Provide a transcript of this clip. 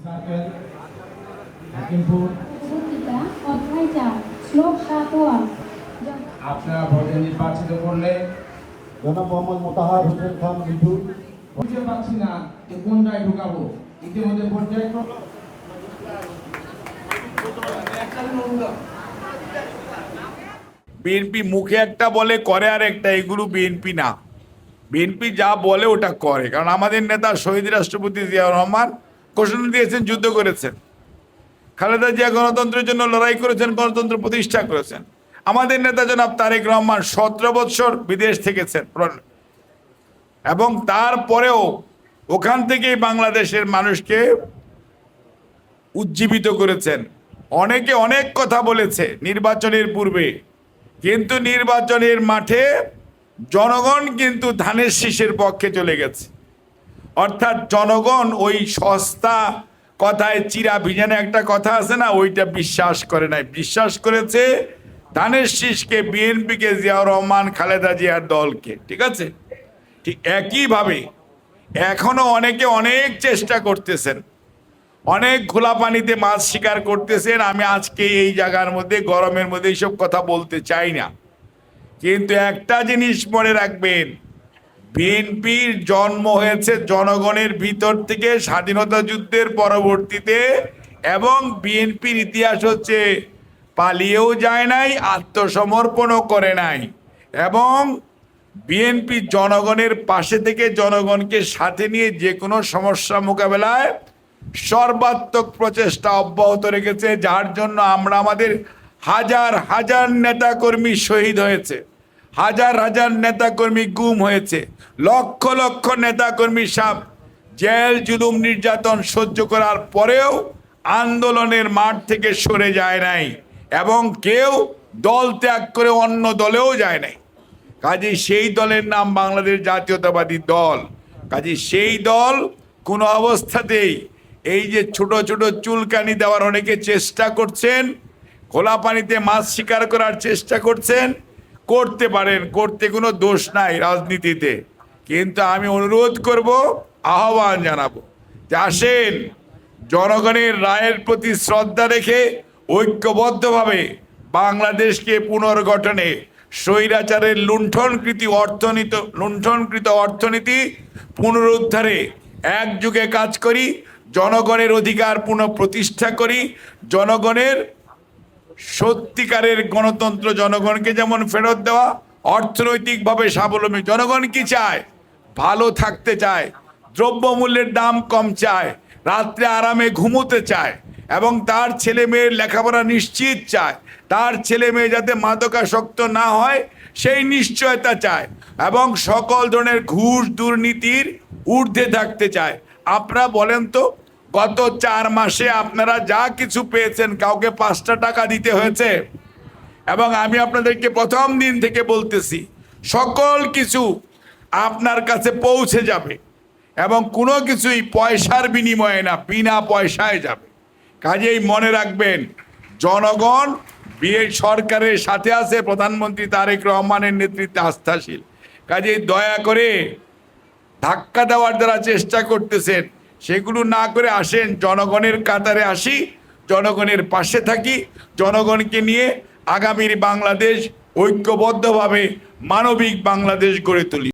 Circle Hakimpur পত্রিকা অধ্যায় 4 শ্লোক 7 আপনারা ভোটে নির্বাচিত করলে জনাব মোহাম্মদ মোতাহার হোসেন খান মিঠু। বুঝতে পারছি না যে কোনটায় ঢুকাবো। ইতিমধ্যে পর্যায়ক্রমে বিএনপি মুখে একটা বলে করে আর একটা, এগুলো বিএনপি না। বিএনপি যা বলে ওটা করে, কারণ আমাদের নেতা শহীদ রাষ্ট্রপতি জিয়াউর রহমান ঘোষণা দিয়েছেন, যুদ্ধ করেছেন। খালেদা জিয়া গণতন্ত্রের জন্য লড়াই করেছেন, গণতন্ত্র প্রতিষ্ঠা করেছেন। আমাদের নেতা জনাব তারেক রহমান 17 বৎসর বিদেশ থেকেছেন এবং তারপরেও ওখান থেকেই বাংলাদেশের মানুষকে উজ্জীবিত করেছেন। অনেকে অনেক কথা বলেছে নির্বাচনের পূর্বে, কিন্তু নির্বাচনের মাঠে জনগণ কিন্তু ধানের শীষের পক্ষে চলে গেছে। অর্থাৎ জনগণ ওই সস্তা কথায় চিরা ভিজানো একটা কথা আছে না, ওইটা বিশ্বাস করে নাই। বিশ্বাস করেছে ধানের শীষকে, বিএনপিকে, জিয়াউর রহমান, খালেদা জিয়ার দলকে। ঠিক আছে, ঠিক একইভাবে এখনো অনেকে অনেক চেষ্টা করতেছেন, অনেক খোলা পানিতে মাছ শিকার করতেছেন। আমি আজকে এই জায়গার মধ্যে গরমের মধ্যে এইসব কথা বলতে চাই না, কিন্তু একটা জিনিস মনে রাখবেন, বিএনপির জন্ম হয়েছে জনগণের ভিতর থেকে স্বাধীনতা যুদ্ধের পরবর্তীতে, এবং বিএনপির ইতিহাস হচ্ছে পালিয়েও যায় নাই, আত্মসমর্পণও করে নাই, এবং বিএনপি জনগণের পাশে থেকে জনগণকে সাথে নিয়ে যে কোনো সমস্যা মোকাবেলায় সর্বাত্মক প্রচেষ্টা অব্যাহত রেখেছে, যার জন্য আমরা আমাদের হাজার হাজার নেতাকর্মী শহীদ হয়েছে, হাজার হাজার নেতাকর্মী গুম হয়েছে, লক্ষ লক্ষ নেতাকর্মী সব জেল জুলুম নির্যাতন সহ্য করার পরেও আন্দোলনের মাঠ থেকে সরে যায় নাই, এবং কেউ দল ত্যাগ করে অন্য দলেও যায় নাই। কাজে সেই দলের নাম বাংলাদেশ জাতীয়তাবাদী দল। কাজে সেই দল কোনো অবস্থাতেই এই যে ছোট ছোট চুলকানি দেওয়ার অনেকে চেষ্টা করছেন, খোলা পানিতে মাছ শিকার করার চেষ্টা করছেন, করতে পারেন, করতে কোনো দোষ নাই রাজনীতিতে। কিন্তু আমি অনুরোধ করব, আহ্বান জানাবো যে আসেন, জনগণের রায়ের প্রতি শ্রদ্ধা রেখে ঐক্যবদ্ধভাবে বাংলাদেশকে পুনর্গঠনে, স্বৈরাচারের লুণ্ঠনকৃত অর্থনীতি পুনরুদ্ধারে একযোগে কাজ করি, জনগণের অধিকার পুনঃপ্রতিষ্ঠা করি, জনগণের সত্যিকারের গণতন্ত্র জনগণকে যেমন ফেরত দেওয়া, অর্থনৈতিকভাবে স্বাবলম্বী। জনগণ কি চায়? ভালো থাকতে চায়, দ্রব্যমূল্যের দাম কম চায়, রাত্রে আরামে ঘুমোতে চায়, এবং তার ছেলে মেয়ের লেখাপড়া নিশ্চিত চায়, তার ছেলে মেয়ে যাতে মাদকাসক্ত না হয় সেই নিশ্চয়তা চায়, এবং সকল ধরনের ঘুষ দুর্নীতির ঊর্ধ্বে থাকতে চায়। আপনারা বলেন তো, গত 4 মাসে আপনারা যা কিছু পেয়েছেন, কাউকে 5টা টাকা দিতে হয়েছে? এবং আমি আপনাদেরকে প্রথম দিন থেকে বলতেছি, সকল কিছু আপনার কাছে পৌঁছে যাবে, এবং কোনো কিছুই পয়সার বিনিময়ে না, বিনা পয়সায় যাবে। কাজেই মনে রাখবেন, জনগণ সরকারের সাথে আছে, প্রধানমন্ত্রী তারেক রহমানের নেতৃত্বে আস্থাশীল। কাজেই দয়া করে ধাক্কা দেওয়ার যারা চেষ্টা করতেছেন সেগুলো না করে আসেন, জনগণের কাতারে আসি, জনগণের পাশে থাকি, জনগণকে নিয়ে আগামীর বাংলাদেশ ঐক্যবদ্ধভাবে মানবিক বাংলাদেশ গড়ে তুলি।